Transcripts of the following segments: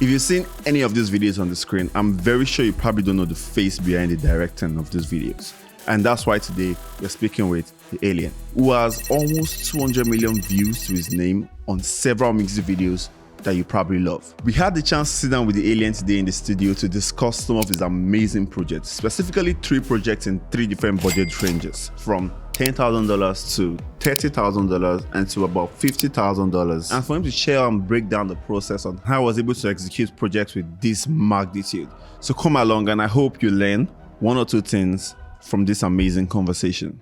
If you've seen any of these videos on the screen, I'm very sure you probably don't know the face behind the directing of these videos. And that's why today we're speaking with the alien, who has almost 200 million views to his name on several music videos that you probably love. We had the chance to sit down with the alien today in the studio to discuss some of his amazing projects, specifically 3 projects in 3 different budget ranges, from $10,000 to $30,000 and to about $50,000. And for him to share and break down the process on how I was able to execute projects with this magnitude. So come along and I hope you learn 1 or 2 things from this amazing conversation.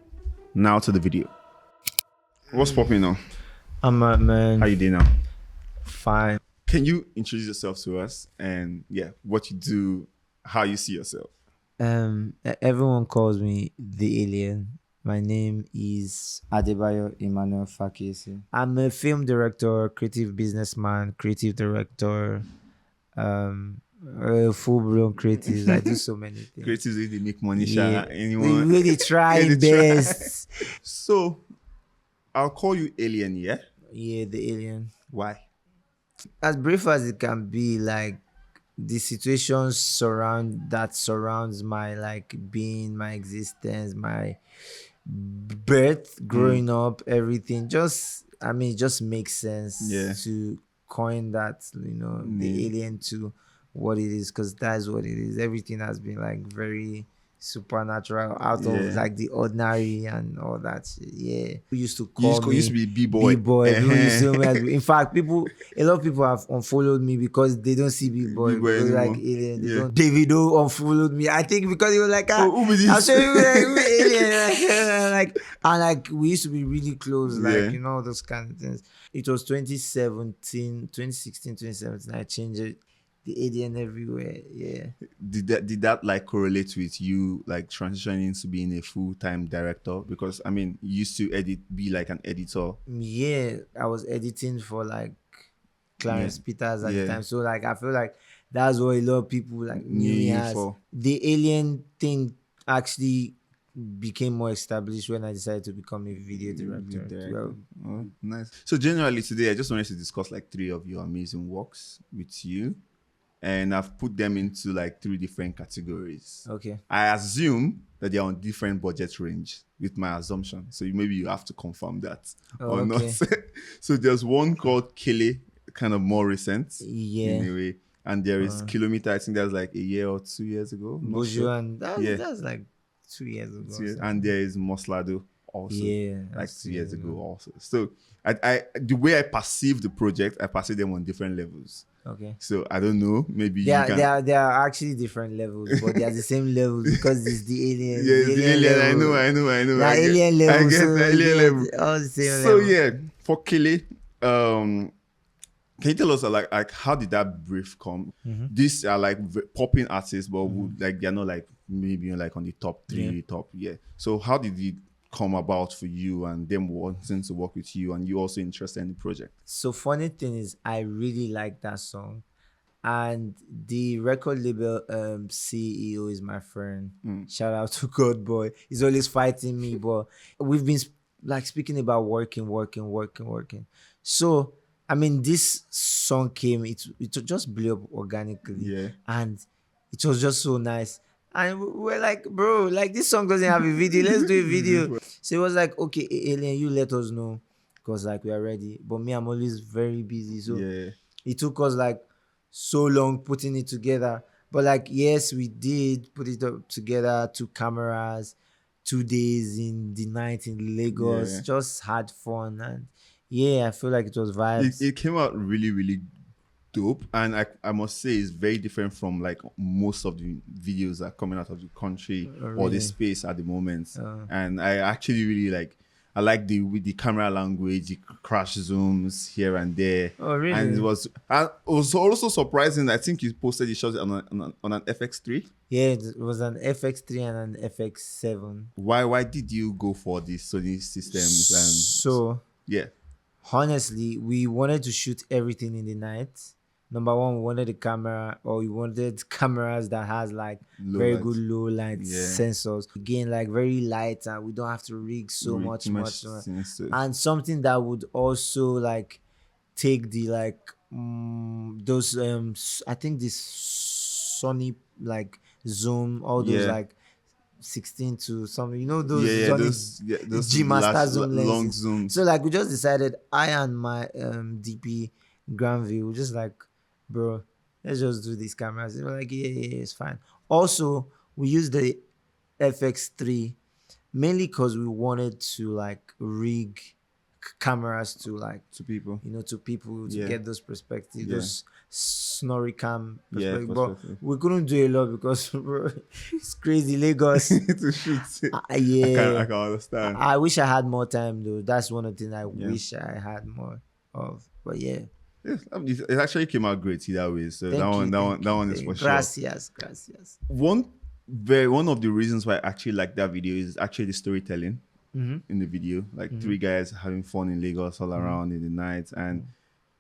Now to the video. What's popping now? I'm right, man. How you doing now? Fine. Can you introduce yourself to us and what you do, how you see yourself? Everyone calls me the alien. My name is Adebayo Emmanuel Fakese. I'm a film director, creative businessman, creative director, full-blown creatives. I do so many things. Creatives, they make money, Yeah. anyone. We really try best. So, I'll call you alien, yeah? Yeah, the alien. Why? As brief as it can be, like the situations surrounds my being, my existence, my birth, growing up, everything. It just makes sense to coin that, the alien to what it is, because that's what it is. Everything has been very supernatural, out of the ordinary and all that shit. Yeah, who used to call me used to be B-boy. B-boy. In fact, a lot of people have unfollowed me because they don't see B-boy. Because alien. Davido unfollowed me. I think because he was like, who is this? I'll show you alien. And we used to be really close, those kind of things. It was 2016, 2017. I changed it. The alien everywhere, yeah. Did that correlate with you transitioning into being a full-time director? Because you used to be an editor. Yeah, I was editing for Clarence Peters at the time. So I feel that's what a lot of people knew me as. For. The alien thing actually became more established when I decided to become a video director. Oh, nice. So generally today, I just wanted to discuss 3 of your amazing works with you. And I've put them into 3 different categories. Okay. I assume that they're on different budget range with my assumption. So maybe you have to confirm that or not. So there's one called Kele, kind of more recent. Yeah. In a way. And there is Kilometer, I think that's a year or 2 years ago. And that's 2 years ago. 2 years. And there is Moslado also. Yeah. 2 years ago also. So I the way I perceive the project, I perceive them on different levels. Okay. So I don't know. Maybe they are actually different levels, but they are the same levels because it's the alien. Yeah, the alien. I know. The alien level. I get the alien level. All the same so level. For Kele, can you tell us how did that brief come? Mm-hmm. These are popping artists, but they're not maybe on the top 3, So how did it come about for you and them wanting to work with you and you also interested in the project? So funny thing is, I really like that song, and the record label CEO is my friend. Shout out to God Boy. He's always fighting me, but we've been speaking about working. So this song came, it just blew up organically, and it was just so nice. And we're like, bro, this song doesn't have a video. Let's do a video. So it was okay, alien, you let us know, because we are ready. But me, I'm always very busy. So it took us so long putting it together. But yes, we did put it up together. 2 cameras, 2 days in the night in Lagos. Just had fun. And I feel it was vibes. It came out really, really dope, and I must say it's very different from most of the videos that are coming out of the country or the space at the moment. And I actually really I like the camera language, the crash zooms here and there. Oh, really? And it was also surprising. I think you posted the shots on an FX3. Yeah, it was an FX3 and an FX7. Why did you go for the Sony systems? And so honestly, we wanted to shoot everything in the night. Number one, we wanted cameras that has very good low light sensors. Again, very light, and we don't have to rig so much. And something that would also take the those I think this Sony like zoom, all those like 16 to something, you know, those Sony those G Master last, zoom long lenses. zooms. So like we just decided, I and my DP Granville, we just like, bro, let's just do these cameras. They were like, yeah, it's fine. Also, we used the FX3 mainly because we wanted to like rig cameras to like To people. you know, to people to Yeah. get those perspectives, Yeah. those snorri cam Yeah, perspectives. But perspective. we couldn't do a lot because bro, it's crazy Lagos. To shoot. Yeah, I can understand. I wish I had more time though. That's one of the things I wish I had more of. But yeah, Yes, I mean, it actually came out great either way. So thank you, that one is for sure. Gracias. One of the reasons why I actually like that video is actually the storytelling in the video. Like three guys having fun in Lagos all around in the night, and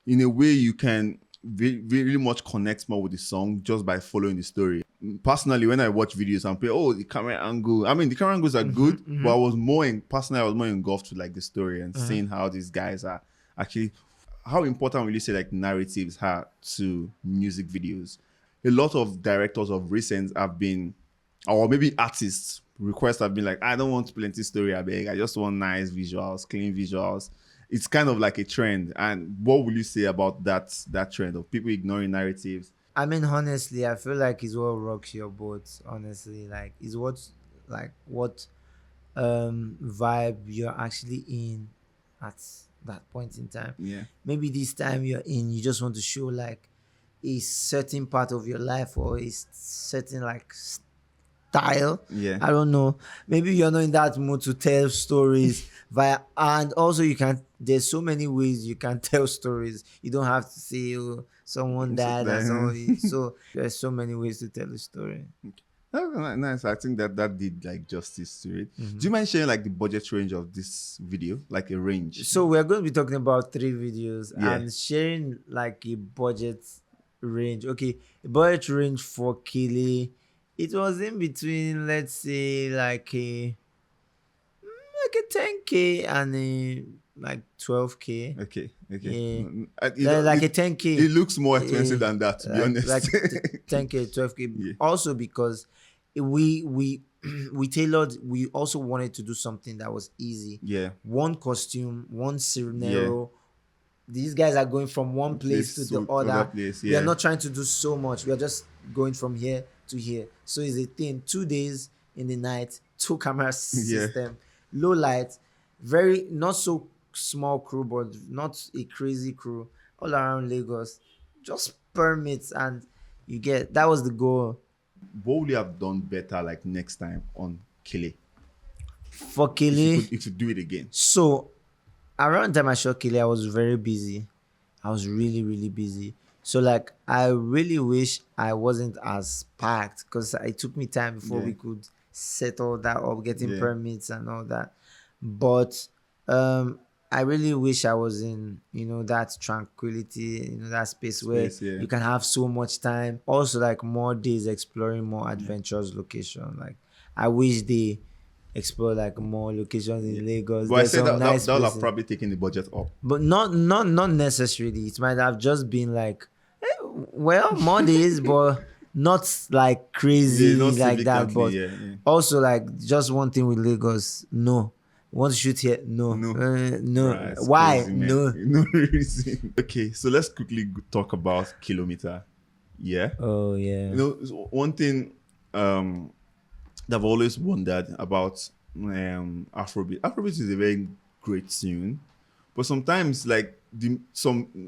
in a way you can really much connect more with the song just by following the story. Personally, when I watch videos, I'm playing, the camera angle. I mean, the camera angles are good, but I was more engulfed with like the story and seeing how these guys are actually. How important will you say like narratives are to music videos? A lot of directors of recent have been, or maybe artists requests have been like, I don't want plenty story, I beg. I just want nice visuals, clean visuals. It's kind of like a trend. And what will you say about that trend of people ignoring narratives? I mean, honestly, I feel like it's what rocks your boat. Honestly, like it's what vibe you're actually in at that point in time. Yeah. Maybe this time you're in, you just want to show like a certain part of your life or a certain like style. Yeah. I don't know. Maybe you're not in that mood to tell stories and also there's so many ways you can tell stories. You don't have to say someone died and so there's so many ways to tell a story. Oh, nice. I think that did like justice to it. Do you mind sharing like the budget range of this video, like a range? So we're going to be talking about 3 videos and sharing like a budget range. Okay, a budget range for Kele, it was in between, let's say like a 10K and a like 12K. Okay. Yeah. Like a 10K. It looks more expensive than that, to be honest. Like 10K, 12K. Yeah. Also because we tailored. We also wanted to do something that was easy. Yeah. One costume, one scenario. These guys are going from one place to the other. We are not trying to do so much. We are just going from here to here. So it's a thing. 2 days in the night, 2 camera system, low light, very not so small crew, but not a crazy crew all around Lagos. Just permits and you get that was the goal. What would you have done better like next time on Kele? For Kele, if you do it again. So around the time I shot Kele, I was very busy. I was really, really busy. So like I really wish I wasn't as packed because it took me time before we could set all that up, getting permits and all that. But I really wish I was in, that tranquility, that space where you can have so much time. Also, like more days exploring more adventurous location. Like I wish they explore like more locations in Lagos. But I said that would have probably taken the budget up. But not necessarily. It might have just been like, more days, but not like crazy like that. But also like just one thing with Lagos, no. Want to shoot here? No. Right, why? Crazy, no reason. Okay, so let's quickly talk about Kilometer. Yeah. Oh yeah. One thing that I've always wondered about Afrobeat. Afrobeat is a very great tune, but sometimes like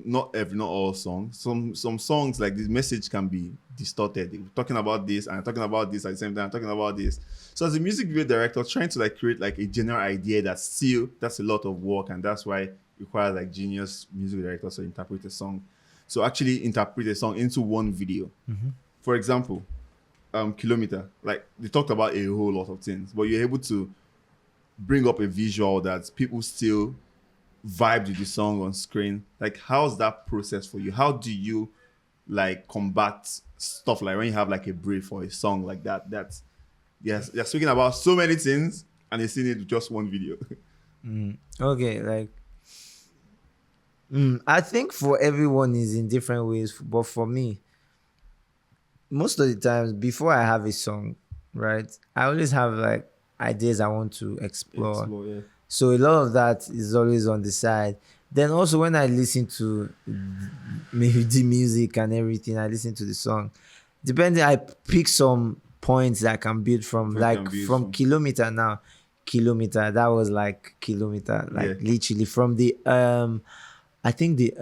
not all songs. Some songs like the message can be distorted. We're talking about this and talking about this at the same time, talking about this. So as a music video director, trying to like create like a general idea that's a lot of work, and that's why it requires like genius music directors to interpret a song. So actually interpret a song into one video. For example, Kilometer, like they talked about a whole lot of things, but you're able to bring up a visual that people still vibe with the song on screen. Like how's that process for you? How do you like combat stuff like when you have like a brief for a song like that? Yes, they're speaking about so many things and they see it with just one video. Okay, like I think for everyone is in different ways, but for me, most of the times before I have a song, right, I always have like ideas I want to explore. Yeah. So a lot of that is always on the side. Then also when I listen to maybe the music and everything, I listen to the song. Depending, I pick some points that I can build from, like from Kilometer now. Kilometer, that was like Kilometer, like literally from the I think the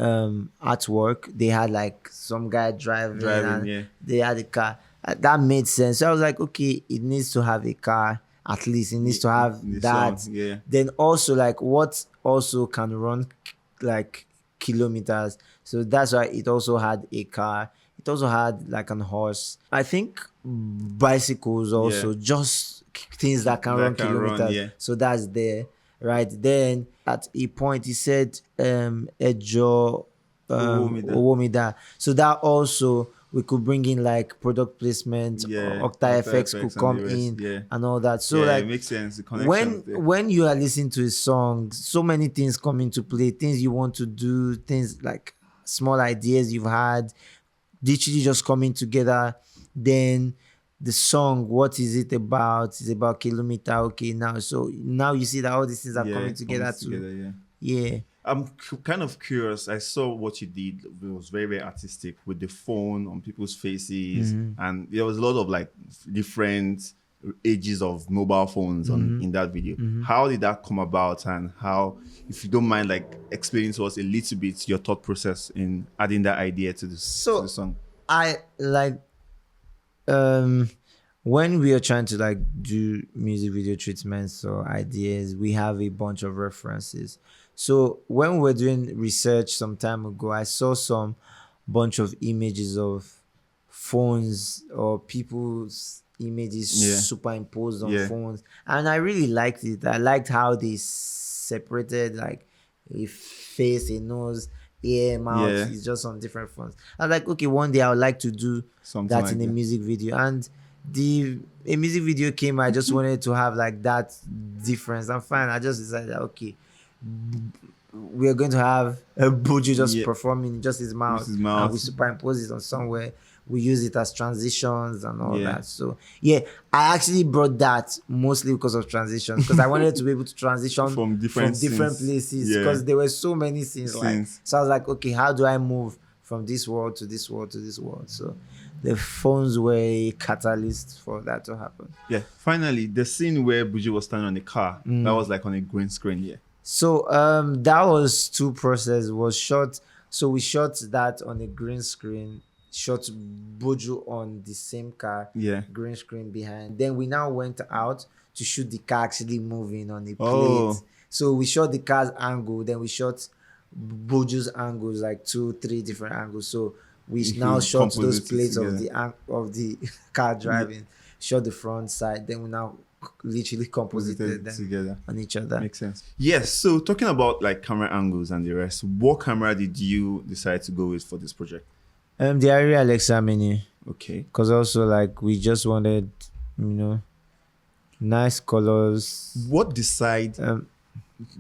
artwork, they had like some guy driving and they had a car. That made sense. So I was like, okay, it needs to have a car. At least it needs to have that. Song, Then also like what also can run like kilometers. So that's why it also had a car. It also had like an horse. I think bicycles also, just things that can run kilometers. So that's there. Right then, at a point, he said, "Ejo Owomida." So that also we could bring in like product placement, Octa effects could come in, and all that. So like, it makes sense. The when you are listening to a song, so many things come into play. Things you want to do, things like small ideas you've had, literally just coming together. Then the song, what is it about? It's about Kilometer. Okay, now you see that all these things are coming together too. I'm kind of curious. I saw what you did. It was very, very artistic with the phone on people's faces, and there was a lot of like different ages of mobile phones in that video. How did that come about, and how, if you don't mind, like explaining to us a little bit your thought process in adding that idea to the song? I like. When we are trying to like do music video treatments or ideas, we have a bunch of references. So when we were doing research some time ago, I saw some bunch of images of phones or people's images superimposed on phones, and I really liked it. I liked how they separated like a face, a nose, ear, mouth. It's just on different phones. I was like, okay, one day I would like to do something that in a music video. And a music video came, I just wanted to have like that difference. I'm fine. I just decided, okay, we're going to have a Buju just performing just his mouth, and we superimpose it on somewhere. We use it as transitions and all that. So I actually brought that mostly because of transitions, because I wanted to be able to transition from different places, because there were so many scenes. Like, so I was like, okay, how do I move from this world to this world to this world? So the phones were a catalyst for that to happen. Finally, the scene where Buju was standing on the car, that was like on a green screen. So that was two processes. Was shot. So we shot that on a green screen. Shot Buju on the same car, green screen behind. Then we now went out to shoot the car actually moving on the plate. So we shot the car's angle, then we shot Buju's angles, like 2-3 different angles. So we now shot those plates of the car driving, shot the front side, then we now literally composited them together on each other. Makes sense. Yes. So talking about like camera angles and the rest, what camera did you decide to go with for this project? The Arri Alexa Mini. Okay. Because also like we just wanted, nice colors. What decide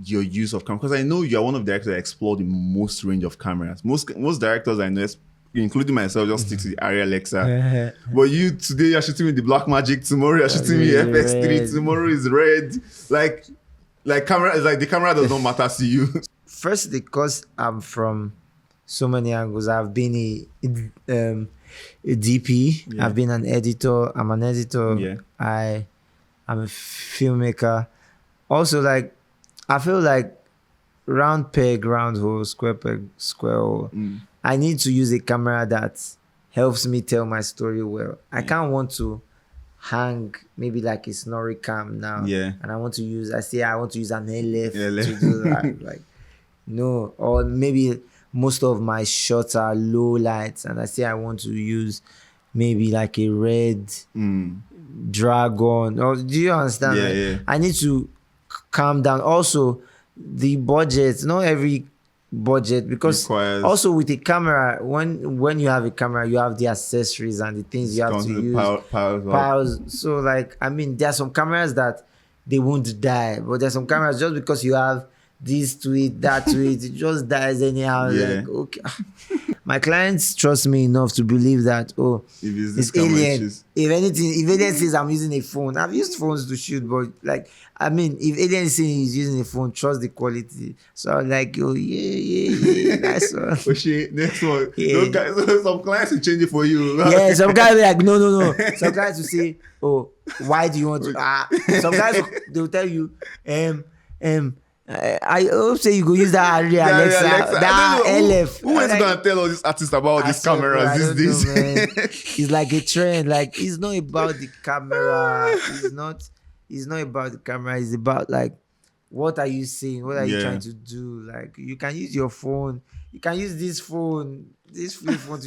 your use of camera? Because I know you are one of the directors that explore the most range of cameras. Most directors I know, including myself, just stick to the Arri Alexa. But you today you're shooting with the Blackmagic, tomorrow you're shooting with FX3, tomorrow is red. Like camera is like the camera does not matter to you. First, because I'm from so many angles. I've been a DP. I've been an editor. I'm an editor. I'm a filmmaker. Also, like, I feel like round peg, round hole, square peg, square hole. I need to use a camera that helps me tell my story well. I can't want to hang maybe like a snorri cam now. And I want to use an LF to do that. Like, no. Or maybe most of my shots are low lights, and I want to use maybe like a red dragon. Or do you understand? I need to calm down. Also, the budget, not every budget, because also with the camera, when you have a camera, you have the accessories and the things you have to use. Powers. So like, I mean, there are some cameras that they won't die, but there's some cameras just because you have this tweet, that tweet. It just dies anyhow. Like, okay. My clients trust me enough to believe that, if it's alien. If alien says I'm using a phone, I've used phones to shoot, but like, I mean, if alien says he's using a phone, trust the quality. So I'm like, yeah, nice one. Next one. Yeah. Guys, some clients will change it for you. Yeah, some guys will be like, no. Some guys will say, why do you want to? Some guys they'll tell you, I hope say you go use that Alexa, that LF. Who is gonna tell all these artists about all these cameras these days? It's like a trend. Like, it's not about the camera. It's not about the camera. It's about like, what are you saying? What are you trying to do? Like, you can use your phone. You can use this phone to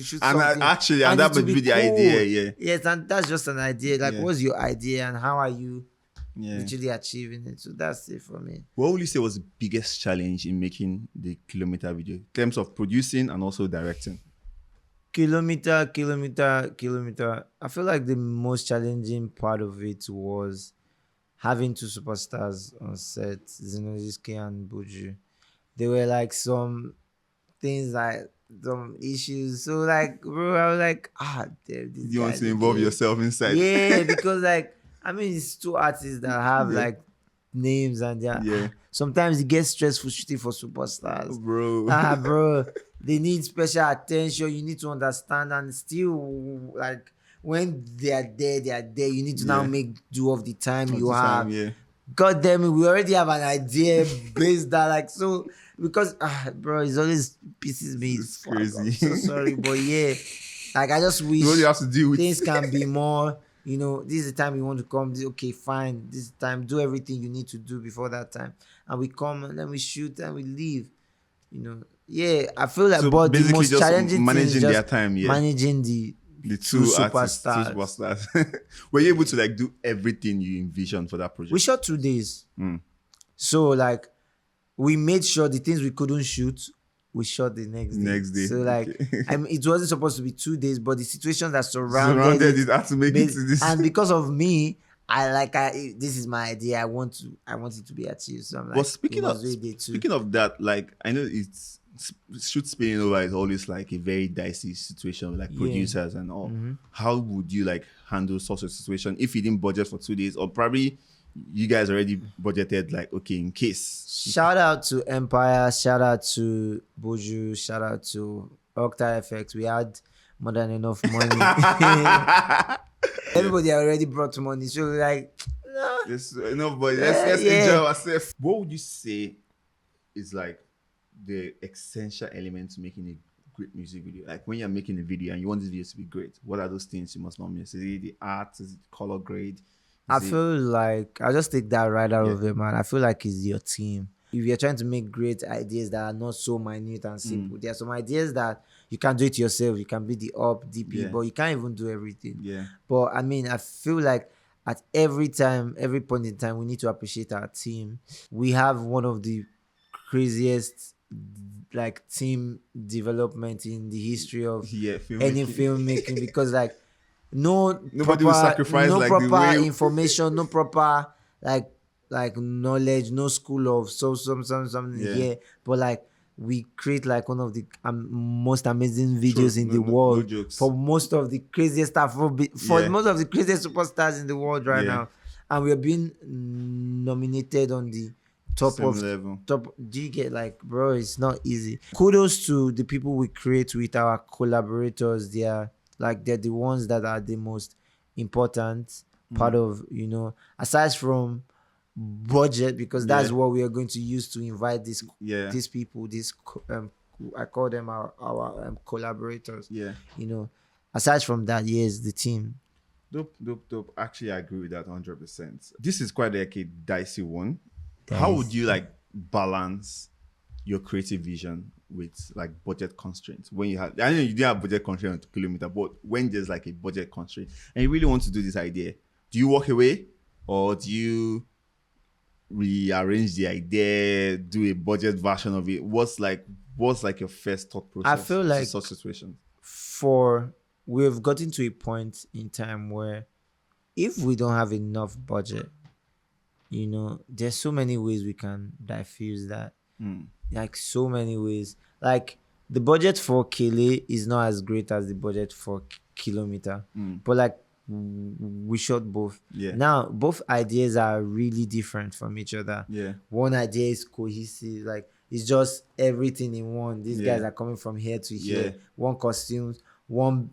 shoot something. And that would be the idea. Yeah. Yes, and that's just an idea. Like, what's your idea and how are you literally achieving it? So that's it for me. What would you say was the biggest challenge in making the Kilometer video in terms of producing and also directing? Kilometer. I feel like the most challenging part of it was having two superstars on set, Zinoleesky and Buju. There were like some things, like some issues. So like, bro, I was like, you want to involve yourself inside? Yeah, because like, I mean, it's two artists that have like names, and sometimes it gets stressful shooting for superstars, bro. Bro, they need special attention. You need to understand, and still, like, when they are there. You need to now make do of the time you have. God damn it, we already have an idea based that, like, so, because bro, it always pisses me. It's crazy. I'm so sorry, but like, I just wish you have to deal with things can be more. This is the time you want to come. Okay, fine. This time, do everything you need to do before that time, and we come and then we shoot and we leave. I feel like, but the most challenging managing thing is just their time, managing the two superstars. Were you able to like do everything you envisioned for that project? We shot 2 days. So like, we made sure the things we couldn't shoot, we shot the next day. So like, I mean, it wasn't supposed to be 2 days, but the situations that surrounded it had to make it to this. And because of me, this is my idea. I want it to be achieved. So I'm like, but speaking of that, like, I know it's shoot spinning over is always like a very dicey situation with like producers and all. How would you like handle such a situation if you didn't budget for 2 days, or probably you guys already budgeted, like, okay, in case? Shout out to Empire, shout out to Buju, shout out to Octa FX. We had more than enough money. Everybody already brought money, so like, no. Let's enjoy ourselves. What would you say is like the essential element to making a great music video? Like, when you're making a video and you want this video to be great, what are those things you must not miss? Is it the art? Is it the color grade? I feel like, I'll just take that right out of it, man. I feel like it's your team. If you're trying to make great ideas that are not so minute and simple, there are some ideas that you can do it yourself. You can be the DP, but you can't even do everything. But I mean, I feel like at every point in time, we need to appreciate our team. We have one of the craziest like team development in the history of any filmmaking, because like, nobody will sacrifice like proper information, no proper like knowledge, no school of something here, but like, we create like one of the most amazing videos in the world for most of the craziest stuff, for most of the craziest superstars in the world right now, and we're being nominated on the top level. Do you get, like, bro, it's not easy. Kudos to the people we create with, our collaborators. They're the ones that are the most important part of, aside from budget, because that's what we are going to use to invite these people, I call them our collaborators. Aside from that, yes, the team. Dope. Actually, I agree with that 100%. This is quite like a dicey one. How would you like balance your creative vision with like budget constraints? When you have, I know you didn't have budget constraint on Kilometer, but when there's like a budget constraint and you really want to do this idea, do you walk away, or do you rearrange the idea, do a budget version of it? What's like your first thought process? I feel like such situations, we've gotten to a point in time where if we don't have enough budget, there's so many ways we can diffuse that. Like so many ways. Like the budget for Kele is not as great as the budget for Kilometer, but like we shot both. Yeah. Now both ideas are really different from each other. Yeah. One idea is cohesive, like it's just everything in one. These Yeah. guys are coming from here to here. Yeah. One costumes, one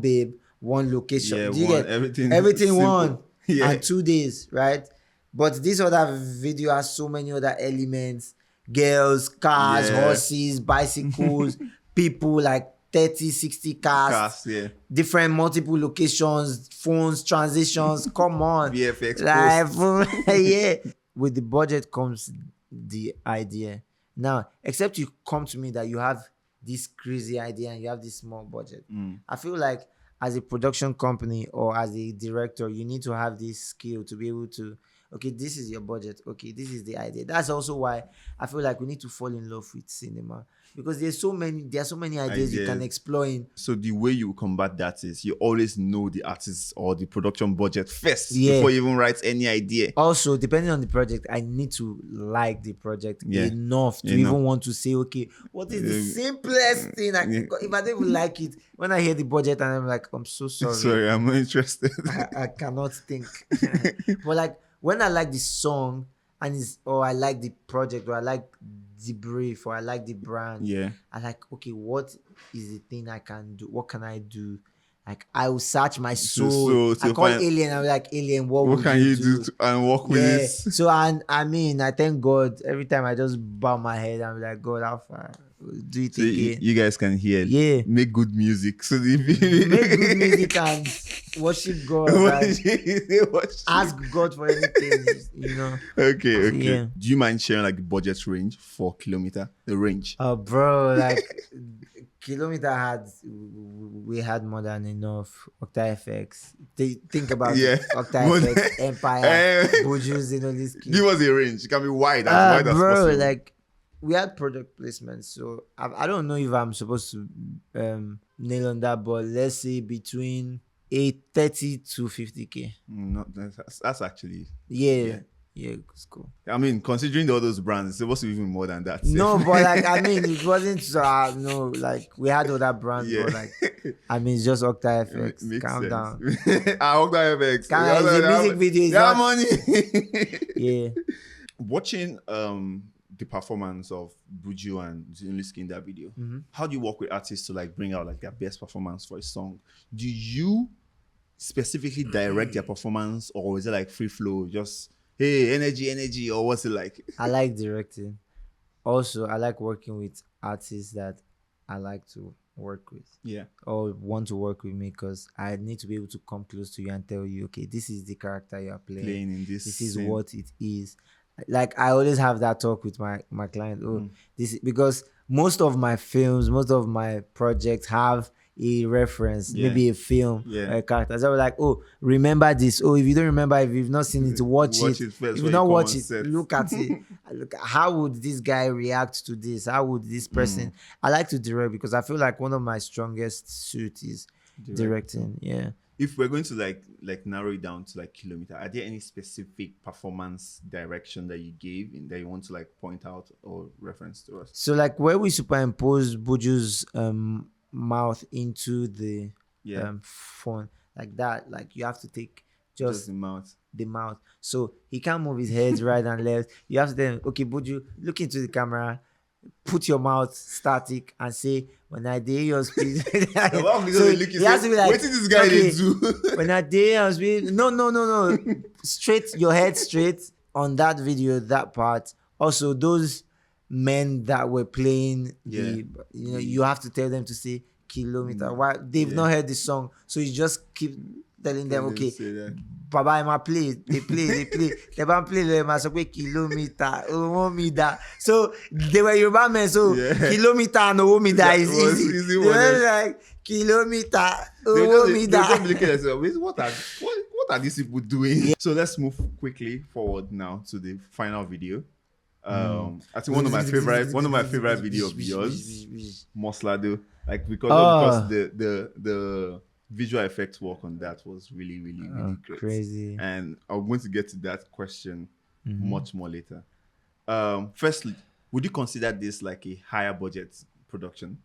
babe, one location. Yeah, Do you one- get everything simple. one Yeah. and 2 days, right? But this other video has so many other elements: girls, cars, Yeah. horses, bicycles, people, like 30, 60 cars, Cast, yeah. different multiple locations, phones, transitions. Come on. VFX Like, yeah. With the budget comes the idea. Now, except you come to me that you have this crazy idea and you have this small budget. I feel like as a production company or as a director, you need to have this skill to be able to, okay, this is your budget. Okay, this is the idea. That's also why I feel like we need to fall in love with cinema, because there are so many ideas you can explore in. So the way you combat that is you always know the artist or the production budget first Yeah. before you even write any idea. Also, depending on the project, I need to like the project enough to Enough. even want to say, okay, what is the simplest thing? If I don't even like it, when I hear the budget and I'm like, I'm so sorry. Sorry, I'm not interested. I cannot think. But like when I like the song and or I like the project, or I like the brief, or I like the brand, Yeah. I like, okay, what is the thing I can do? What can I do? Like I will search my soul. to I call find- Alien. I'm like, Alien, what What would can you do and work with yeah. this? So and I mean, I thank God every time I just bow my head. I'm like, God, how far? Do it So again. you guys can hear. Yeah. Make good music. So Make good music and worship God. Like, ask God for anything. You know. Okay. Yeah. Do you mind sharing like the budget range for Kilometer? The range. Oh, bro, like Kilometer we had more than enough. Octa FX. Think about Yeah. it. Octa More FX, than- Empire, Buju, Zinoleesky. Give us a range. It can be wide, as wide as Bro, possible. like we had product placement, so I don't know if I'm supposed to nail on that, but let's say between 830 to 50k. No, that's actually. Yeah, it's cool. I mean, considering all those brands, it's supposed to be even more than that. No, but like I mean, it wasn't so. No, like we had other brands, Yeah. but like I mean, it's just Octa FX. Makes Calm sense. down. Octa FX. It's a music video. It's Yeah, not- money. Yeah. Watching the performance of Buju and Zinoleesky in that video, how do you work with artists to like bring out like their best performance for a song? Do you specifically direct their performance, or is it like free flow, just hey, energy, or what's it like? I like directing. Also, I like working with artists that I like to work with, Yeah. or want to work with me, because I need to be able to come close to you and tell you, okay, this is the character you are Playing in this. This is scene. what it is. Like I always have that talk with my client. This because most of my films, most of my projects have a reference, maybe a film, a character. So I was like, oh, remember this. Oh, if you don't remember, if you've not seen it, watch it. First If you when not come watch on it, set. look at it. Look, how would this guy react to this? How would this person? I like to direct because I feel like one of my strongest suit is directing. Yeah. If we're going to like narrow it down to like Kilometer, are there any specific performance direction that you gave and that you want to like point out or reference to us? So like where we superimpose Buju's mouth into the phone like that, like you have to take just the mouth. The mouth. So he can't move his head right and left. You have to then, okay, Buju, look into the camera, put your mouth static and say, when I dare your speed. So he has to be like, what did this guy okay, do? when I dare your speed. No. Straight, your head straight on that video, that part. Also, those men that were playing you have to tell them to say Kilometer. Why they've not heard the song, so you just keep telling them, okay, Baba Emma play. They play. They don't play Kilometer. Oh me that. So they were Yoruba men. So Kilometer and oh me that is easy. They were like Kilometer. Oh me that. What are these people doing? So let's move quickly forward now to the final video. I think one of my favorite video of yours, Moslado, like because the visual effects work on that was really great. Crazy. And I'm going to get to that question much more later. Firstly, would you consider this like a higher budget production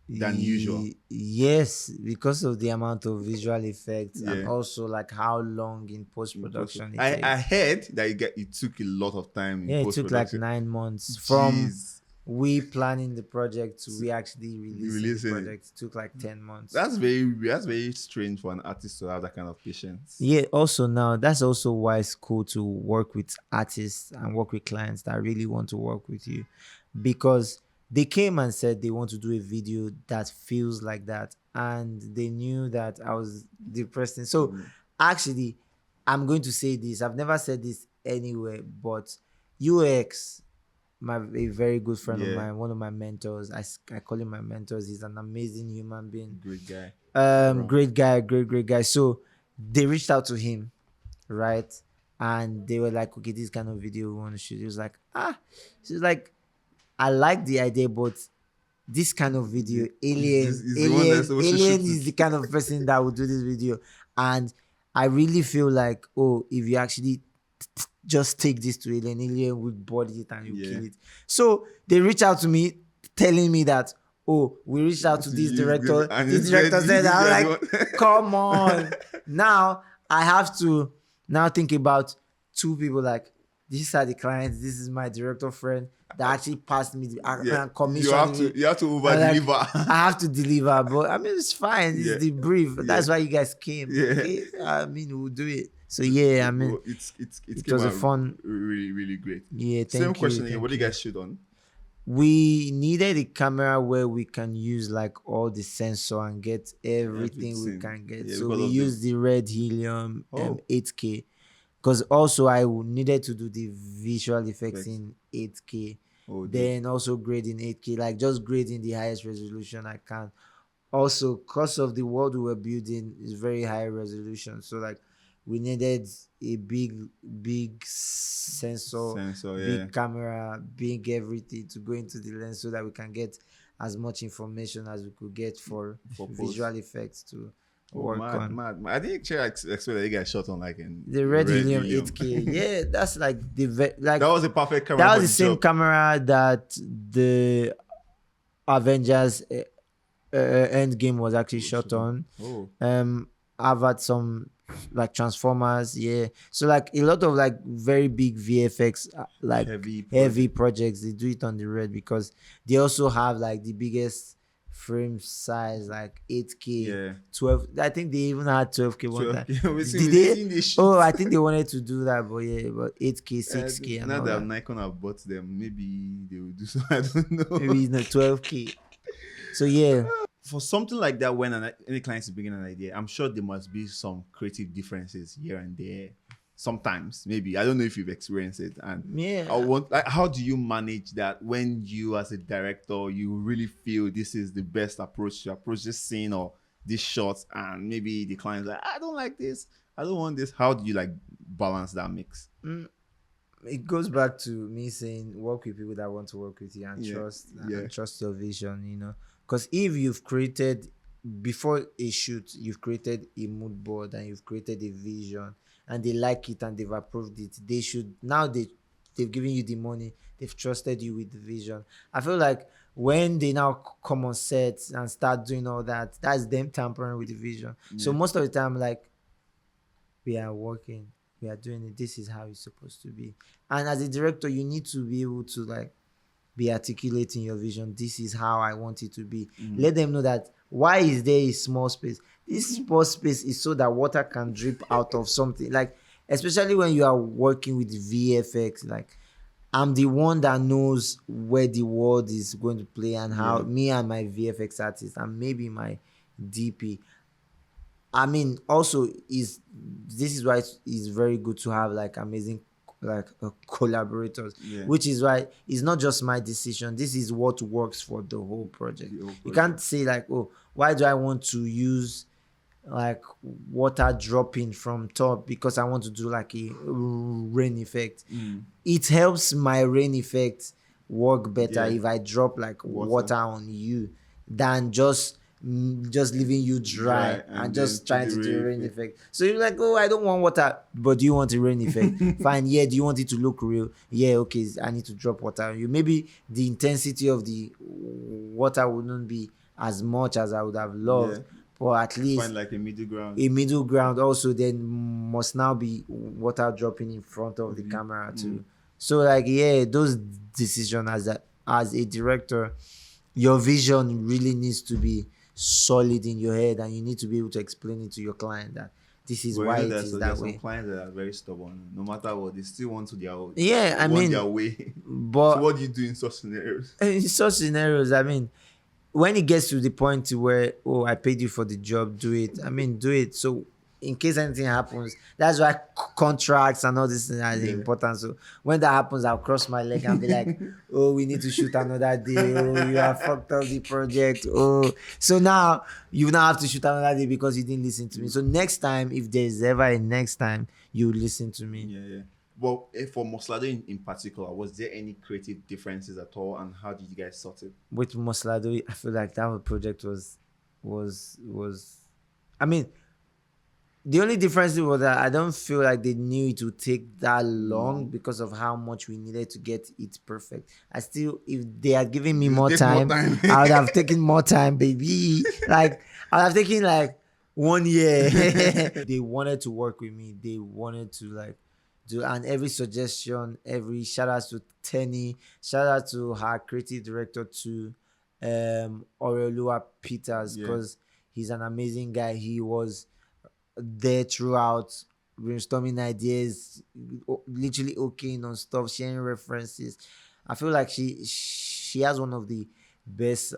than usual? Yes, because of the amount of visual effects and Yeah. also like how long in post-production it I takes. heard that it took a lot of time in Yeah, it post took like production. 9 months from Jeez. we planning the project to we actually releasing the Releasing it. project. It took like 10 months. That's very strange for an artist to have that kind of patience. Yeah, also now that's also why it's cool to work with artists and work with clients that really want to work with you, because they came and said they want to do a video that feels like that, and they knew that I was the person. So actually, I'm going to say this. I've never said this anywhere, but UX, a very good friend of mine, one of my mentors. I call him my mentors. He's an amazing human being. Great guy. Great guy. So they reached out to him, right? And they were like, okay, this kind of video we want to shoot. He was like, she's like, I like the idea, but this kind of video, Alien is the kind of person that would do this video. And I really feel like, if you actually just take this to Alien would body it and you kill it. So they reached out to me telling me that, we reached out to this director. This director said, I'm like, come on. Now I have to now think about two people, like, these are the clients, this is my director friend that actually passed me the commission. You have to over deliver. Like, I have to deliver, but I mean, it's fine. It's the brief. That's why you guys came. Okay? I mean, we'll do it. So yeah, I mean, it was a fun, really, really great. Yeah, thank Same you. question here. What do you guys shoot on? We needed a camera where we can use like all the sensor and get everything we can get. So we used the red helium 8K, because also I needed to do the visual effects in 8K. Then also grading 8K, like just grading the highest resolution I can. Also, because of the world we were building is very high resolution, so like we needed a big sensor, big camera, big everything to go into the lens so that we can get as much information as we could get for visual effects to work on. Mad. I didn't expect that you guys shot on like the red helium 8K. Yeah, that's like that was a perfect camera. That was the same camera that the Avengers Endgame was actually shot on. I've had some like Transformers, so like a lot of like very big VFX like heavy projects, they do it on the red because they also have like the biggest frame size, like 8K, 12. I think they even had 12K one time. I think they wanted to do that, but 8K, 6K. Now that Nikon have bought them, maybe they will do so. I don't know. Maybe it's not 12K. So yeah. For something like that, when any client is bringing an idea, I'm sure there must be some creative differences here and there. Sometimes, maybe. I don't know if you've experienced it. And how do you manage that when you, as a director, you really feel this is the best approach to approach this scene or this shot, and maybe the client's like, I don't like this, I don't want this. How do you like balance that mix? It goes back to me saying work with people that want to work with you and trust your vision, you know. Because if you've created, before a shoot, you've created a mood board and you've created a vision and they like it and they've approved it, they should, now they've given you the money, they've trusted you with the vision. I feel like when they now come on set and start doing all that, that's them tampering with the vision. So most of the time, like, we are working, we are doing it, this is how it's supposed to be. And as a director, you need to be able to like be articulating your vision. This is how I want it to be. Let them know that why is there a small space? This small space is so that water can drip out of something. Like, especially when you are working with VFX, like, I'm the one that knows where the world is going to play and how me and my VFX artist and maybe my DP. I mean, also this is why it's very good to have like amazing collaborators, which is why it's not just my decision. This is what works for the whole project. You can't say like, why do I want to use like water dropping from top because I want to do like a rain effect. It helps my rain effect work better if I drop like water on you than just just leaving you dry and just trying to do a rain effect. effect. So you're like, oh, I don't want water, but do you want a rain effect? Fine, yeah. Do you want it to look real? Yeah, okay. I need to drop water on you. Maybe the intensity of the water wouldn't be as much as I would have loved. Yeah. But at least find like a middle ground. A middle ground also then must now be water dropping in front of the camera too. So like, yeah, those decisions as a director, your vision really needs to be solid in your head, and you need to be able to explain it to your client that this is why it is that way. Some clients that are very stubborn. No matter what, they still want to their own. Yeah, I mean, their way. But so what do you do in such scenarios? In such scenarios, I mean, when it gets to the point where, oh, I paid you for the job, do it. I mean, do it. So in case anything happens, that's why contracts and all this are important. So when that happens, I'll cross my leg and be like, oh, we need to shoot another day. Oh, you have fucked up the project. Oh, so now you now have to shoot another day because you didn't listen to me. So next time, if there's ever a next time, you listen to me. Yeah. Well, for Moslado in particular, was there any creative differences at all, and how did you guys sort it? With Moslado, I feel like that project was. I mean, the only difference was that I don't feel like they knew it would take that long because of how much we needed to get it perfect. I still, if they had given me more time, I would have taken more time, baby. Like, I would have taken like 1 year. They wanted to work with me. They wanted to like do, and every suggestion, every shout out to Teni, shout out to her creative director to Orelua Peters, because he's an amazing guy. He was there throughout, brainstorming ideas, literally okaying on stuff, sharing references. I feel like she has one of the best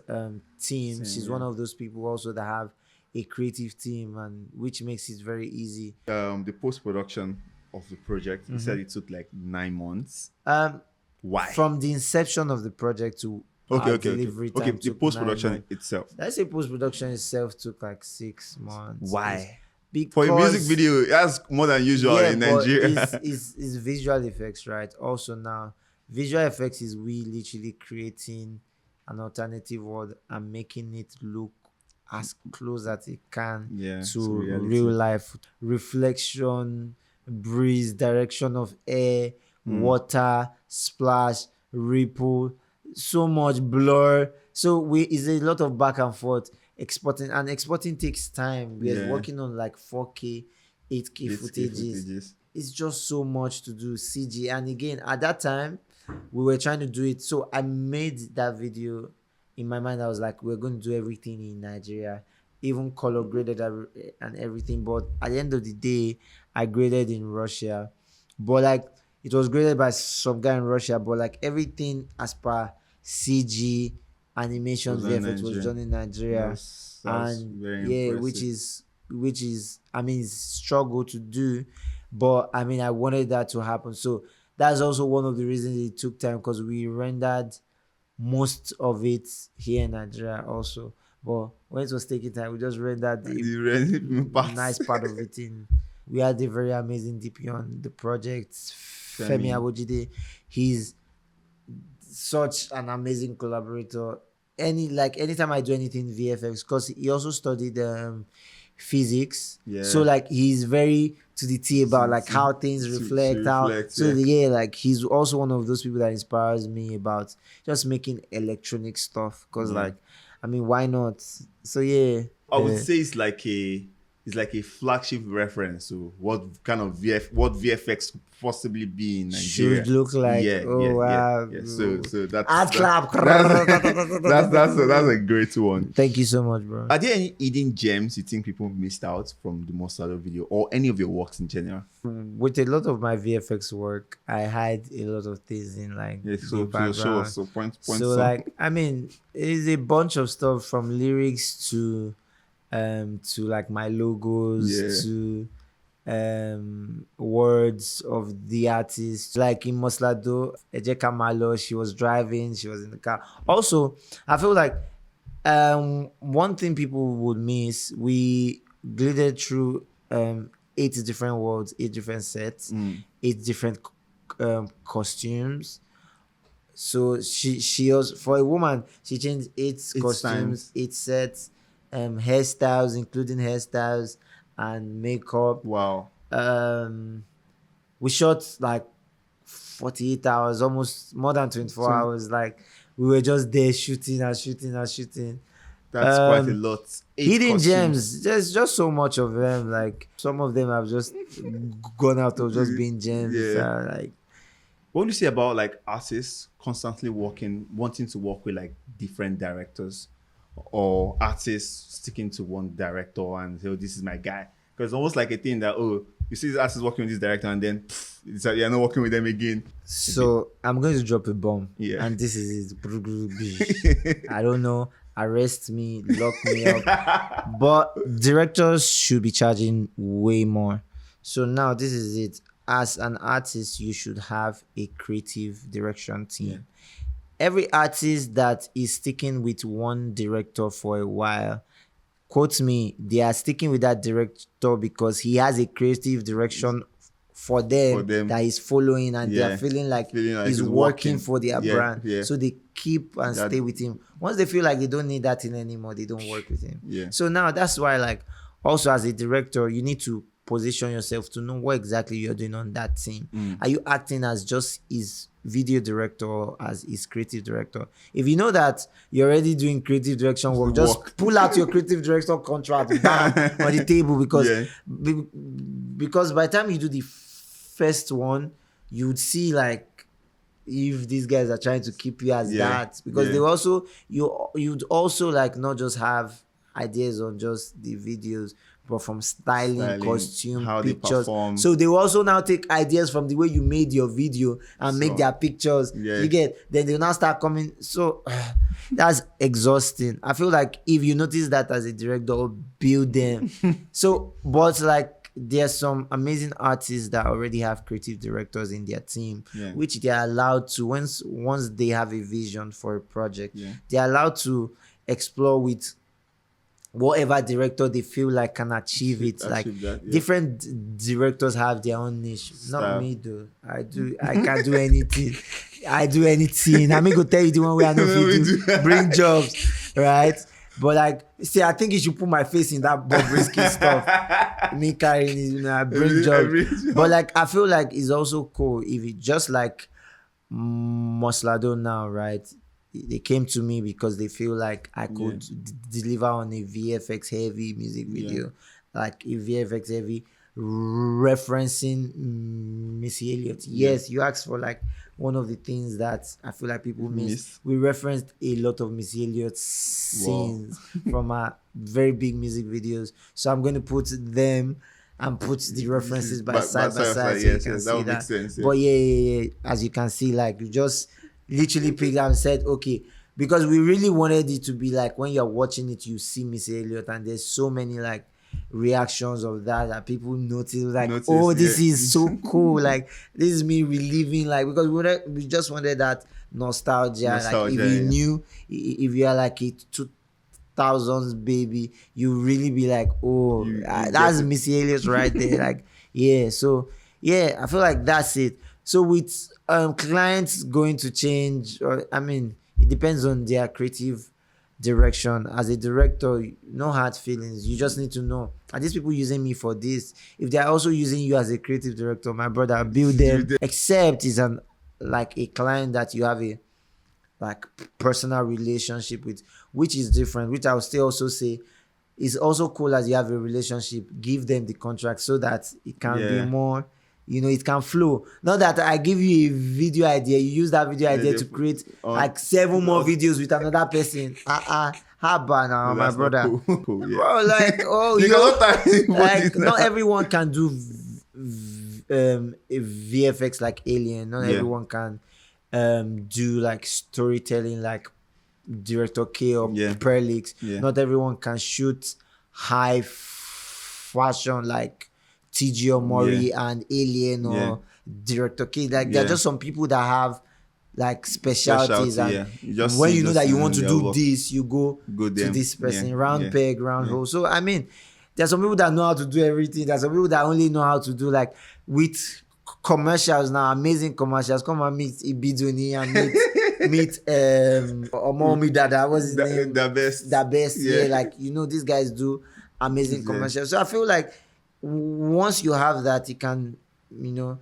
teams. She's one of those people also that have a creative team, and which makes it very easy. The post-production of the project, you said it took like 9 months. Why? From the inception of the project to delivery time. Okay, the post-production itself. Let's say post-production itself took like 6 months. Why? Because, for a music video, that's more than usual in Nigeria. It's visual effects, right? Also now, visual effects is we literally creating an alternative world and making it look as close as it can to real life. Reflection, breeze, direction of air, water, splash, ripple, so much blur. So it's a lot of back and forth. Exporting takes time. We are working on like 4K, 8K footages. It's just so much to do. CG, and again, at that time, we were trying to do it. So I made that video in my mind. I was like, we're going to do everything in Nigeria, even color graded and everything. But at the end of the day, I graded in Russia. But like, it was graded by some guy in Russia. But like, everything as per CG, animation, VFX was done in Nigeria. And which is I mean, it's struggle to do, but I mean, I wanted that to happen. So that's also one of the reasons it took time, because we rendered most of it here in Nigeria also. But when it was taking time, we just rendered the nice part of it in. We had a very amazing DP on the project, Femi Abojide. He's such an amazing collaborator. Anytime I do anything VFX, because he also studied physics, so like he's very to the T about like how things reflect. Like he's also one of those people that inspires me about just making electronic stuff, because like, I mean, why not? So I would say it's like a flagship reference to what kind of VFX could possibly be in Nigeria. Should look like. Wow. So that's Art clap. That's a great one. Thank you so much, bro. Are there any hidden gems you think people missed out from the Moslado video, or any of your works in general? With a lot of my VFX work, I hide a lot of things in like the background. So point like, I mean, it's a bunch of stuff from lyrics to like my logos, to words of the artist. Like in Moslado, Ejeka Malo, she was driving, she was in the car. Also, I feel like one thing people would miss, we glided through 8 different worlds, 8 different sets, 8 different costumes. So she was, for a woman, she changed 8 costumes, 8 sets, hairstyles, including hairstyles and makeup. Wow. We shot like 48 hours, almost more than 24 hours. Like we were just there shooting and shooting and shooting. That's quite a lot. 8 Hidden costumes. gems, there's just so much of them. Like some of them have just gone out of just being gems. Like, what do you say about like artists constantly wanting to work with like different directors, or artists sticking to one director and say, oh, this is my guy? Because it's almost like a thing that, oh, you see this artist working with this director and then it's like you're not working with them again. So I'm going to drop a bomb. Yeah. And this is it. I don't know. Arrest me, lock me up. But directors should be charging way more. So now this is it. As an artist, you should have a creative direction team. Yeah. Every artist that is sticking with one director for a while, quote me, they are sticking with that director because he has a creative direction for them that he's following, and they are feeling like he's working for their brand. Yeah. So they keep and stay with him. Once they feel like they don't need that thing anymore, they don't work with him. Yeah. So now that's why, like, also as a director, you need to position yourself to know what exactly you're doing on that team. Are you acting as just his video director or as his creative director? If you know that you're already doing creative direction work, just pull out your creative director contract on the table, because by the time you do the first one, you would see like if these guys are trying to keep you as that, because they also you'd also like not just have ideas on just the videos, but from styling, costume, how pictures. So they will also now take ideas from the way you made your video and make their pictures. You get, then they'll now start coming. So that's exhausting. I feel like if you notice that as a director, build them. So, but like there's some amazing artists that already have creative directors in their team, which they are allowed to, once they have a vision for a project, they're allowed to explore with whatever director they feel like can achieve it. Different directors have their own niche. Not me though. I can't do anything. I do anything. I'm gonna tell you the one way I know if you bring jobs, right? But like, see, I think you should put my face in that Bobrisky stuff. Me carrying it, bring jobs. But like, I feel like it's also cool if it just like Moslado now, right? They came to me because they feel like I could deliver on a VFX heavy music video, like a VFX heavy referencing Missy Elliott. Yes, you asked for like one of the things that I feel like people miss. We referenced a lot of Missy Elliott's scenes from our very big music videos. So I'm going to put them and put the references side by side, so you can see that. Sense, But as you can see, like you just literally picked up and said, okay, because we really wanted it to be like when you're watching it, you see Missy Elliott, and there's so many like reactions of that people notice, like, oh, this is so cool. Like, this is me reliving, like, because we just wanted that nostalgia. Like, if you knew, if you are like a 2000s baby, you really be like, oh, that's Missy Elliott right there. Like, so I feel like that's it. So with clients going to change, or I mean, it depends on their creative direction. As a director, no hard feelings. You just need to know, are these people using me for this? If they're also using you as a creative director, my brother, build them. Except it's like a client that you have a like personal relationship with, which is different, which I would still also say is also cool. As you have a relationship, give them the contract so that it can be more, it can flow. Not that I give you a video idea, you use that video idea to create like 7 more videos with another person. How about now, my brother? Cool, Bro, like, not everyone can do VFX like Alien. Not everyone can do like storytelling like Director K or Perlix. Not everyone can shoot high fashion like TG Omori and Alien or Director K. Like, there are just some people that have like specialties, and when you know that you want to do this, you go to this person. Round peg, round hole. So I mean, there's some people that know how to do everything. There's some people that only know how to do like with commercials now, amazing commercials. Come and meet Ibiduni and meet meet Omomi Dada, what's his name? The best. The best, yeah. Like, you know, these guys do amazing commercials. So I feel like once you have that, you can, you know,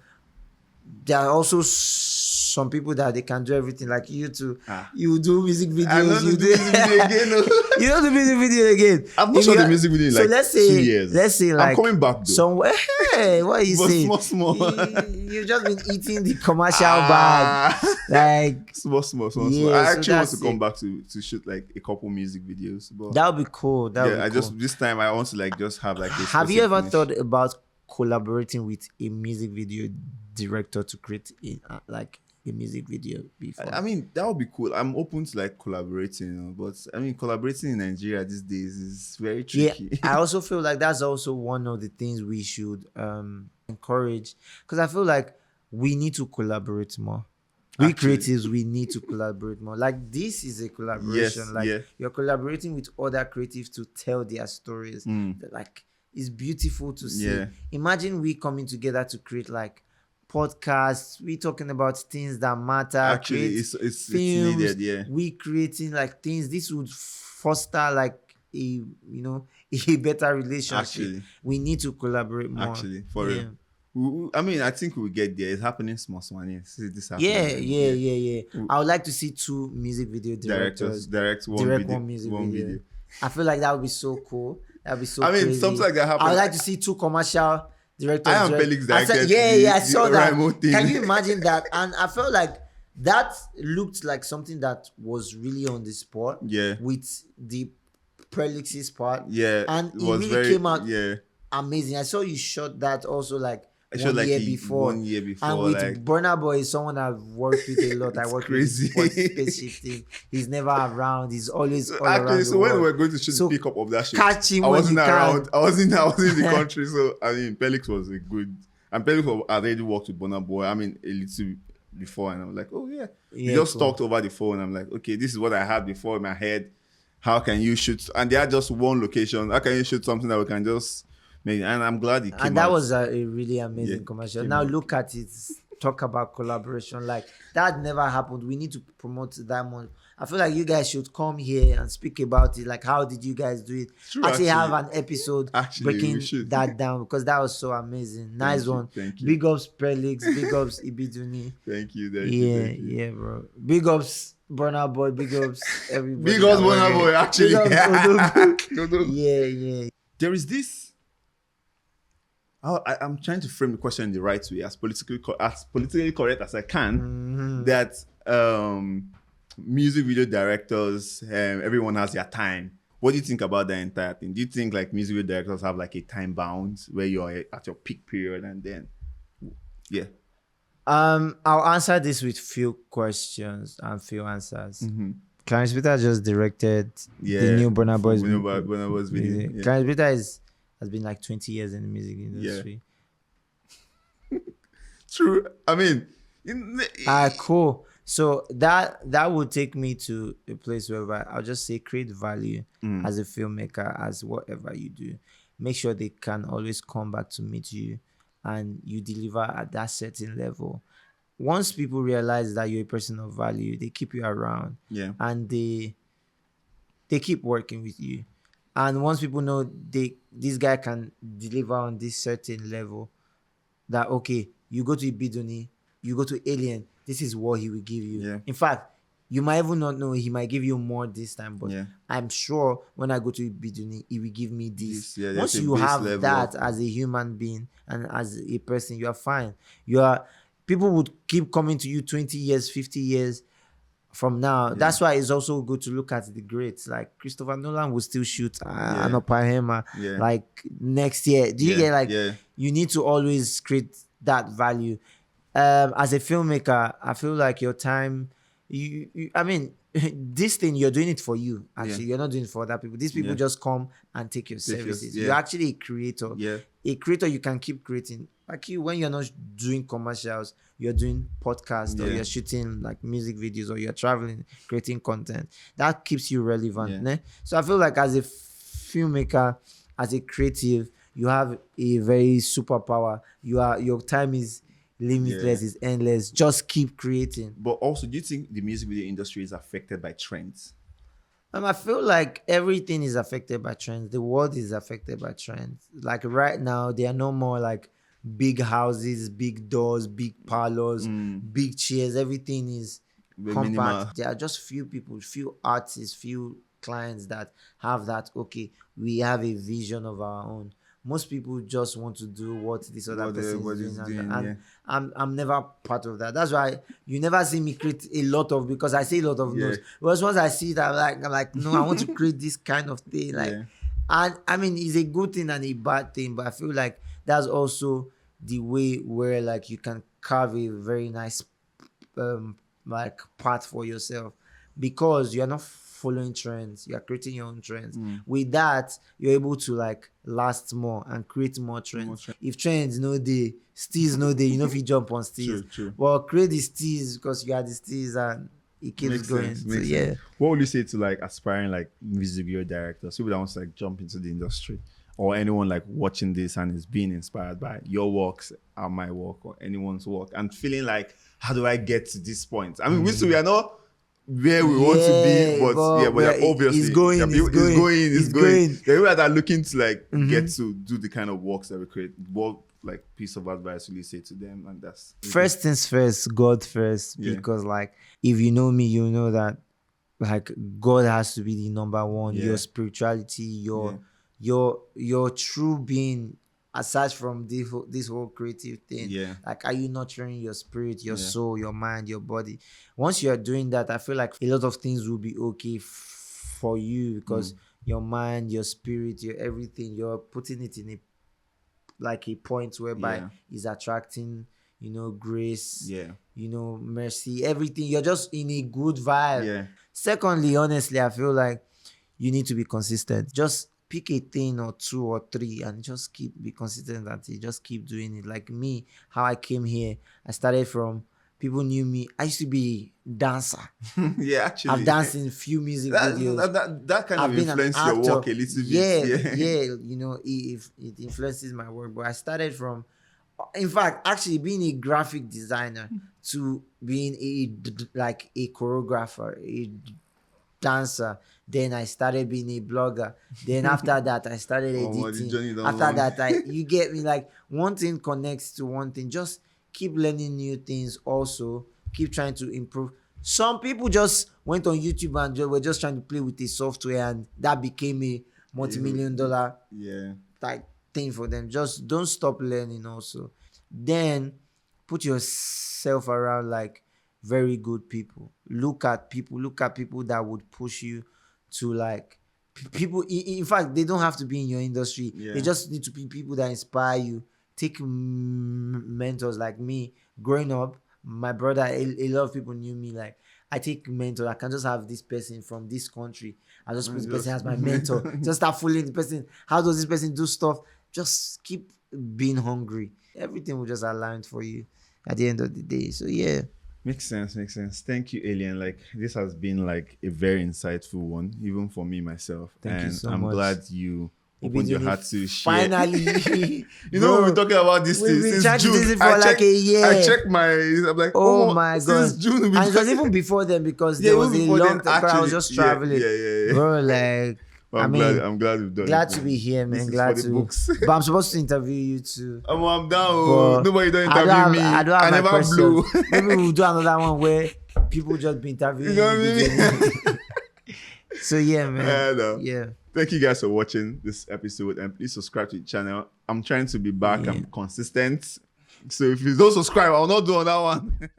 there are also some people that they can do everything. Like you too. You do music videos. You do music video again. You don't do music video again. I've not shot the music video in like let's say, 2 years. Let's say like I'm coming back though. Somewhere. Hey, what are you saying? Small. You've just been eating the commercial bag. Like small. Yeah, I actually want to come back to shoot like a couple music videos. But that would be cool. This time I want to like just have like. Have you ever thought about collaborating with a music video director to create like a music video before? I mean, that would be cool. I'm open to like collaborating, you know, but I mean, collaborating in Nigeria these days is very tricky. Yeah, I also feel like that's also one of the things we should encourage, because I feel like we need to collaborate more. We creatives, we need to collaborate more. Like this is a collaboration. You're collaborating with other creatives to tell their stories. Like it's beautiful to see. Yeah. Imagine we coming together to create like podcasts, we talking about things that matter. Actually, it's needed, yeah. We creating like things. This would foster like a a better relationship. Actually, we need to collaborate more. Actually, for real. I mean, I think we'll get there. It's happening small. See this happening. Yeah. I would like to see 2 music video directors direct one music video. I feel like that would be so cool. That would be so. I mean, crazy. something like that happens. I would like to see 2 commercial directors. I am Felix directed. I saw that. Can you imagine that? And I felt like that looked like something that was really on the spot. Yeah. With the Prelix's part. Yeah. And it really came out amazing. I saw you shot that also like one year before. And with like, Burna Boy is someone I've worked with a lot. I work crazy. with space shifting. He's never around. He's always all actually, around. So when we were going to shoot the pickup of that shoot, catch him I wasn't when you around. can. I wasn't in the country. So I mean, Felix was a good. And Felix had already worked with Burna Boy. I mean, a little before, and I was like, oh yeah. We just talked over the phone. I'm like, okay, this is what I had before in my head. How can you shoot? And they had just one location. How can you shoot something that we can just? And I'm glad it came out. And that was a really amazing commercial. Now look at it. Talk about collaboration. Like that never happened. We need to promote that more. I feel like you guys should come here and speak about it. Like how did you guys do it? Actually have an episode breaking that down, because that was so amazing. Nice one. Thank you. Big ups Prelix. Big ups Ibiduni. Thank you. Yeah, bro. Big ups Burna Boy. Big ups everybody. Big ups Burna Boy. Actually. Yeah. There is this. I'm trying to frame the question in the right way, as politically correct as I can. That music video directors, everyone has their time. What do you think about the entire thing? Do you think like music video directors have like a time bound where you're at your peak period and then, yeah? I'll answer this with few questions and few answers. Clarence Peter just directed the new Burna Boy's video. Yeah. Clarence Peter has been like 20 years in the music industry. Yeah. True. I mean, cool. So that would take me to a place where I'll just say create value as a filmmaker, as whatever you do. Make sure they can always come back to meet you and you deliver at that certain level. Once people realize that you're a person of value, they keep you around. Yeah. And they keep working with you. And once people know this guy can deliver on this certain level, that okay, you go to Ibiduni, you go to Alien, this is what he will give you. Yeah. In fact, you might even not know, he might give you more this time, but I'm sure when I go to Ibiduni, he will give me this. Once you have that as a human being and as a person, you are fine. People would keep coming to you 20 years, 50 years from now. That's why it's also good to look at the greats. Like Christopher Nolan will still shoot an Oppenheimer like next year. Do you get you need to always create that value. As a filmmaker, I feel like your time, I mean, this thing, you're doing it for you. Actually, you're not doing it for other people. These people just come and take your services. You're actually a creator. A creator, you can keep creating. Like you, when you're not doing commercials, you're doing podcasts or you're shooting like music videos or you're traveling, creating content. That keeps you relevant. Ne? So I feel like as a filmmaker, as a creative, you have a very superpower. Your time is limitless, it's endless. Just keep creating. But also, do you think the music video industry is affected by trends? I feel like everything is affected by trends. The world is affected by trends. Like right now, there are no more like big houses, big doors, big parlors, big chairs. Everything is compact. Minimal. There are just few people, few artists, few clients that have that. Okay, we have a vision of our own. Most people just want to do what this other person is doing. And I'm never part of that. That's why you never see me create a lot of, because I say a lot of notes. Because once I see that, I'm like, no, I want to create this kind of thing. Like, and I mean, it's a good thing and a bad thing, but I feel like that's also the way where like you can carve a very nice like path for yourself, because you're not following trends, you're creating your own trends. With that, you're able to like last more and create more trends. If trends no day, steez no day, you know, if you jump on steez. True. Well, create the steez because you are the steez and it keeps going. So, yeah. What would you say to like aspiring like music video directors, people that want to like jump into the industry, or anyone like watching this and is being inspired by your works or my work or anyone's work and feeling like, how do I get to this point? I mean, we are not where we want to be, but obviously it's going. The people that are looking to like get to do the kind of works that we create, what like piece of advice will you say to them? And that's first things first, God first, because like if you know me, you know that like God has to be the number one. Your spirituality, your true being, aside from this whole creative thing, like, are you nurturing your spirit, your soul, your mind, your body? Once you're doing that, I feel like a lot of things will be okay for you, because your mind, your spirit, your everything, you're putting it in a point whereby is attracting, you know, grace, you know, mercy, everything. You're just in a good vibe. Secondly, honestly, I feel like you need to be consistent. Just pick a thing or two or three and just be consistent at it. Just keep doing it. Like me, how I came here, I started from, people knew me. I used to be a dancer. Actually. I've danced in few music videos. That kind of influenced your work a little bit. You know, it influences my work. But I started from, in fact, actually being a graphic designer to being a choreographer, a dancer. Then I started being a blogger. Then after that, I started editing. After that, you get me? Like, one thing connects to one thing. Just keep learning new things. Also, keep trying to improve. Some people just went on YouTube and were just trying to play with the software, and that became a multi-million-dollar like thing for them. Just don't stop learning. Also, then put yourself around like very good people. Look at people that would push you to like people. In fact, they don't have to be in your industry. They just need to be people that inspire you. Take mentors. Like me, growing up, my brother, a lot of people knew me. Like, I take mentors. I can just have this person from this country. I just put this person as my mentor. Just start following the person. How does this person do stuff? Just keep being hungry. Everything will just align for you at the end of the day. So yeah. Makes sense. Thank you, Alien. Like, this has been like a very insightful one, even for me myself. Thank you so much. I'm glad you opened your heart to share. Finally. You know, we've been talking about this thing since June. A year. I checked I'm like, oh my God. Since June. And it was even before then, because there was a long time I was just traveling. Bro, like, I'm glad we've done glad to be here, man. Glad to. But I'm supposed to interview you too. I'm down. Nobody don't interview me. I never blew. Maybe we'll do another one where people just be interviewing. You know what I mean? So yeah, man. Yeah. Thank you guys for watching this episode, and please subscribe to the channel. I'm trying to be back. I'm consistent. So if you don't subscribe, I'll not do another one.